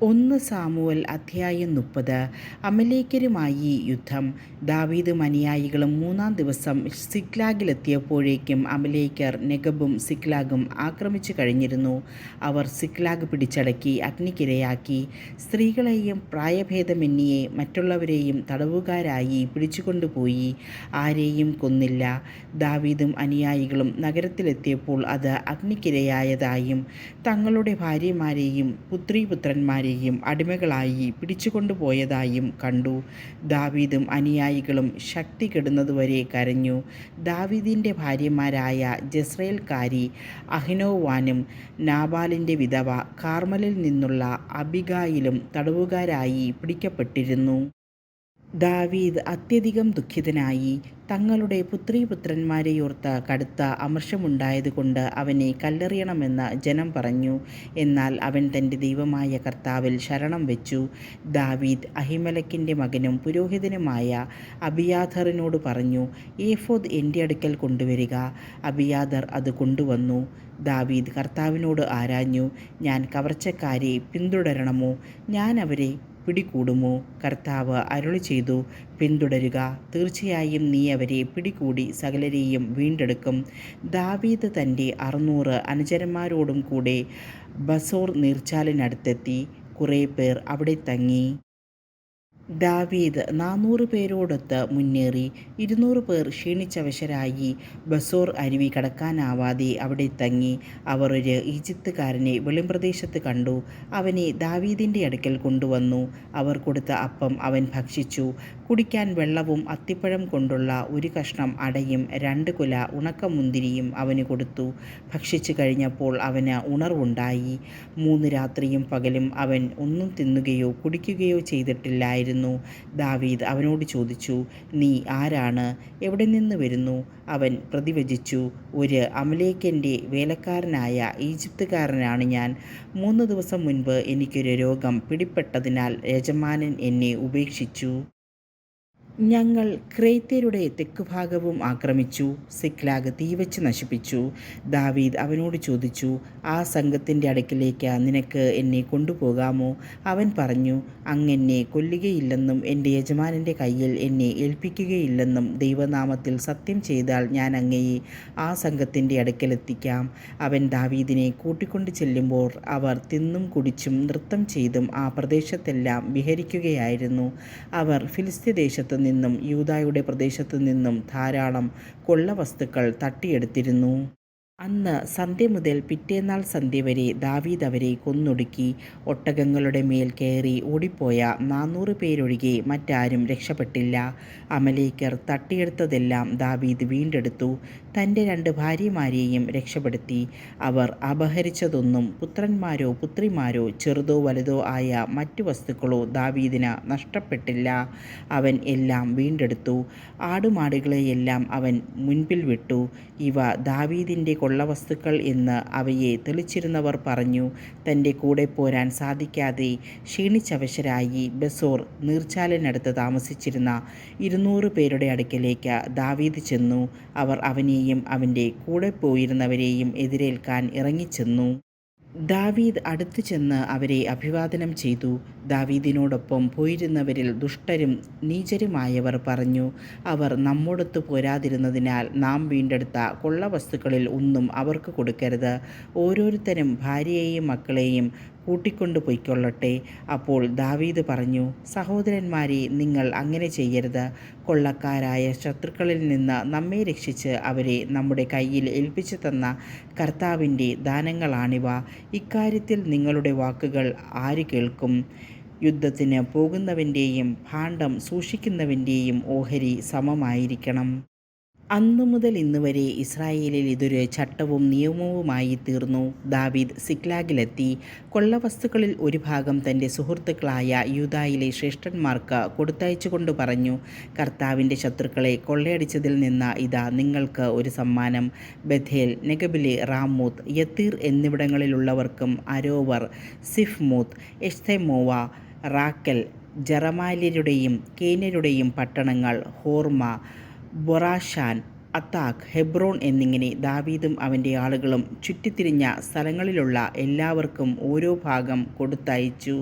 1 Samuel അധ്യായം 30. അമലേക്യരുമായി യുദ്ധം. ദാവീദും അനുയായികളും 3-ാം ദിവസം സിക്ലാഗിലെത്തിയപ്പോഴേക്കും അമലേക്യർ നെഗബും സിക്ലാഗും ആക്രമിച്ചു കഴിഞ്ഞിരുന്നു. അവർ സിക്ലാഗ് പിടിച്ചടക്കി അഗ്നിക്കിരയാക്കി. സ്ത്രീകളെയും പ്രായഭേദമന്യേ മറ്റുള്ളവരെയും തടവുകാരായി പിടിച്ചുകൊണ്ടുപോയി. ആരെയും കൊന്നില്ല. ദാവീദും അനുയായികളും നഗരത്തിലെത്തിയപ്പോൾ അത് അഗ്നിക്കിരയായതായും തങ്ങളുടെ ഭാര്യമാരെയും പുത്രീപുത്രന്മാരെയും അടിമകളായി പിടിച്ചുകൊണ്ടുപോയതായും കണ്ടു. ദാവീദും അനുയായികളും ശക്തി കെടുന്നതുവരെ കരഞ്ഞു. ദാവീദിൻ്റെ ഭാര്യമാരായ ജസ്രയേൽക്കാരി അഹിനോവാമും നാബാലിൻ്റെ വിധവ കാർമലിൽ നിന്നുള്ള അബിഗായിലും തടവുകാരായി പിടിക്കപ്പെട്ടിരുന്നു. ദാവീദ് അത്യധികം ദുഃഖിതനായി. തങ്ങളുടെ പുത്രീപുത്രന്മാരെയോർത്ത് കടുത്ത അമർഷമുണ്ടായതുകൊണ്ട് അവനെ കല്ലെറിയണമെന്ന് ജനം പറഞ്ഞു. എന്നാൽ അവൻ തൻ്റെ ദൈവമായ കർത്താവിൽ ശരണം വെച്ചു. ദാവീദ് അഹിമേലെക്കിൻ്റെ മകനും പുരോഹിതനുമായ അബിയാഥറിനോട് പറഞ്ഞു, ഏഫോദ് എൻ്റെ അടുക്കൽ കൊണ്ടുവരിക. അബിയാഥർ അത് കൊണ്ടുവന്നു. ദാവീദ് കർത്താവിനോട് ആരാഞ്ഞു, ഞാൻ കവർച്ചക്കാരെ പിന്തുടരണമോ? ഞാൻ അവരെ പിടികൂടുമോ? കർത്താവ് അരുളിച്ചെയ്തു, പിന്തുടരുക. തീർച്ചയായും നീ അവരെ പിടികൂടി സകലരെയും വീണ്ടെടുക്കും. ദാവീദ് തൻ്റെ 600 അനുചരന്മാരോടും കൂടെ ബസോർ നീർച്ചാലിനടുത്തെത്തി. കുറേ പേർ അവിടെ തങ്ങി. ദാവീദ് 400 പേരോടൊത്ത് മുന്നേറി. 200 പേർ ക്ഷീണിച്ചവശരായി ബസോർ അരുവി കടക്കാനാവാതെ അവിടെ തങ്ങി. അവർ ഒരു ഈജിപ്തുകാരനെ വെളിമ്പ്രദേശത്ത് കണ്ടു. അവനെ ദാവീദിൻ്റെ അടുക്കൽ കൊണ്ടുവന്നു. അവർ കൊടുത്ത അപ്പം അവൻ ഭക്ഷിച്ചു. കുടിക്കാൻ വെള്ളവും അത്തിപ്പഴം കൊണ്ടുള്ള ഒരു കഷ്ണം അടയും 2 കുല ഉണക്കമുന്തിരിയും അവന് കൊടുത്തു. ഭക്ഷിച്ചു കഴിഞ്ഞപ്പോൾ അവന് ഉണർവുണ്ടായി. 3 രാത്രിയും പകലും അവൻ ഒന്നും തിന്നുകയോ കുടിക്കുകയോ ചെയ്തിട്ടില്ലായിരുന്നു. ദാവീദ് അവനോട് ചോദിച്ചു, നീ ആരാണ്? എവിടെ നിന്ന് വരുന്നു? അവൻ പ്രതിവചിച്ചു, ഒരു അമലേക്യൻ്റെ വേലക്കാരനായ ഈജിപ്തുകാരനാണ് ഞാൻ. 3 ദിവസം മുൻപ് എനിക്കൊരു രോഗം പിടിപെട്ടതിനാൽ യജമാനൻ എന്നെ ഉപേക്ഷിച്ചു. ഞങ്ങൾ ക്രേത്യരുടെ തെക്കുഭാഗവും ആക്രമിച്ചു. സിക്ലാഗ് തീവച്ച് നശിപ്പിച്ചു. ദാവീദ് അവനോട് ചോദിച്ചു, ആ സംഘത്തിൻ്റെ അടുക്കിലേക്ക് നിനക്ക് എന്നെ കൊണ്ടുപോകാമോ? അവൻ പറഞ്ഞു, അങ്ങെന്നെ കൊല്ലുകയില്ലെന്നും എൻ്റെ യജമാനൻ്റെ കയ്യിൽ എന്നെ ഏൽപ്പിക്കുകയില്ലെന്നും ദൈവനാമത്തിൽ സത്യം ചെയ്താൽ ഞാൻ അങ്ങയെ ആ സംഘത്തിൻ്റെ അടുക്കലെത്തിക്കാം. അവൻ ദാവീദിനെ കൂട്ടിക്കൊണ്ട് ചെല്ലുമ്പോൾ അവർ തിന്നും കുടിച്ചും നൃത്തം ചെയ്തും ആ പ്രദേശത്തെല്ലാം വിഹരിക്കുകയായിരുന്നു. അവർ ഫിലിസ്ത്യദേശത്ത് നിന്നും യൂദായുടെ പ്രദേശത്തു നിന്നും ധാരാളം കൊള്ളവസ്തുക്കൾ തട്ടിയെടുത്തിരുന്നു. അന്ന് സന്ധ്യ മുതൽ പിറ്റേന്നാൾ സന്ധ്യ വരെ ദാവീദ് അവരെ കൊന്നൊടുക്കി. ഒട്ടകങ്ങളുടെ മേൽ കയറി ഓടിപ്പോയ 400 പേരൊഴികെ മറ്റാരും രക്ഷപ്പെട്ടില്ല. അമലേക്യർ തട്ടിയെടുത്തതെല്ലാം ദാവീദ് വീണ്ടെടുത്തു. തൻ്റെ 2 ഭാര്യമാരെയും രക്ഷപ്പെടുത്തി. അവർ അപഹരിച്ചതൊന്നും പുത്രന്മാരോ പുത്രിമാരോ ചെറുതോ വലുതോ ആയ മറ്റു വസ്തുക്കളോ ദാവീദിന് നഷ്ടപ്പെട്ടില്ല. അവൻ എല്ലാം വീണ്ടെടുത്തു. ആടുമാടുകളെയെല്ലാം അവൻ മുൻപിൽ വിട്ടു. ഇവ ദാവീദിൻ്റെ കൊള്ളവസ്തുക്കൾ എന്ന് അവയെ തെളിച്ചിരുന്നവർ പറഞ്ഞു. തൻ്റെ കൂടെ പോരാൻ സാധിക്കാതെ ക്ഷീണിച്ചവശരായി ബസോർ നീർച്ചാലിനടുത്ത് താമസിച്ചിരുന്ന 200 പേരുടെ അടുക്കലേക്ക് ദാവീദ് ചെന്നു. അവർ അവനെയും അവൻ്റെ കൂടെ പോയിരുന്നവരെയും എതിരേൽക്കാൻ ഇറങ്ങിച്ചെന്നു. ദാവീദ് അടുത്തു ചെന്ന് അവരെ അഭിവാദനം ചെയ്തു. ദാവീദിനോടൊപ്പം പോയിരുന്നവരിൽ ദുഷ്ടരും നീചരുമായവർ പറഞ്ഞു, അവർ നമ്മോടൊത്ത് പോരാതിരുന്നതിനാൽ നാം വീണ്ടെടുത്ത കൊള്ളവസ്തുക്കളിൽ ഒന്നും അവർക്ക് കൊടുക്കരുത്. ഓരോരുത്തരും ഭാര്യയെയും മക്കളെയും കൂട്ടിക്കൊണ്ടു പൊയ്ക്കൊള്ളട്ടെ. അപ്പോൾ ദാവീദ് പറഞ്ഞു, സഹോദരന്മാരെ, നിങ്ങൾ അങ്ങനെ ചെയ്യരുത്. കൊള്ളക്കാരായ ശത്രുക്കളിൽ നിന്ന് നമ്മെ രക്ഷിച്ച് അവരെ നമ്മുടെ കയ്യിൽ ഏൽപ്പിച്ചു തന്ന കർത്താവിൻ്റെ ദാനങ്ങളാണിവ. ഇക്കാര്യത്തിൽ നിങ്ങളുടെ വാക്കുകൾ ആര് കേൾക്കും? യുദ്ധത്തിന് പോകുന്നവൻ്റെയും ഭാണ്ഡം സൂക്ഷിക്കുന്നവൻ്റെയും ഓഹരി സമമായിരിക്കണം. അന്നു മുതൽ ഇന്ന് വരെ ഇസ്രായേലിൽ ഇതൊരു ചട്ടവും നിയമവുമായി തീർന്നു. ദാവീദ് സിക്ലാഗിലെത്തി. കൊള്ളവസ്തുക്കളിൽ ഒരു ഭാഗം തൻ്റെ സുഹൃത്തുക്കളായ യൂദായിലെ ശ്രേഷ്ഠന്മാർക്ക് കൊടുത്തയച്ചുകൊണ്ട് പറഞ്ഞു, കർത്താവിൻ്റെ ശത്രുക്കളെ കൊള്ളയടിച്ചതിൽ നിന്ന് ഇതാ നിങ്ങൾക്ക് ഒരു സമ്മാനം. ബഥേൽ, നെഗബിലെ, റാമോത്ത്, യത്തീർ എന്നിവിടങ്ങളിലുള്ളവർക്കും അരോവർ, സിഫ്മോത്ത്, എഷ്തെമോവ, റാക്കൽ, ജറമാല്യരുടെയും കേന്യരുടെയും പട്ടണങ്ങൾ, ഹോർമ, ബൊറാഷാൻ, അത്താക്ക്, ഹെബ്രോൺ എന്നിങ്ങനെ ദാവീദും അവൻ്റെ ആളുകളും ചുറ്റിത്തിരിഞ്ഞ സ്ഥലങ്ങളിലുള്ള എല്ലാവർക്കും ഓരോ ഭാഗം കൊടുത്തയച്ചു.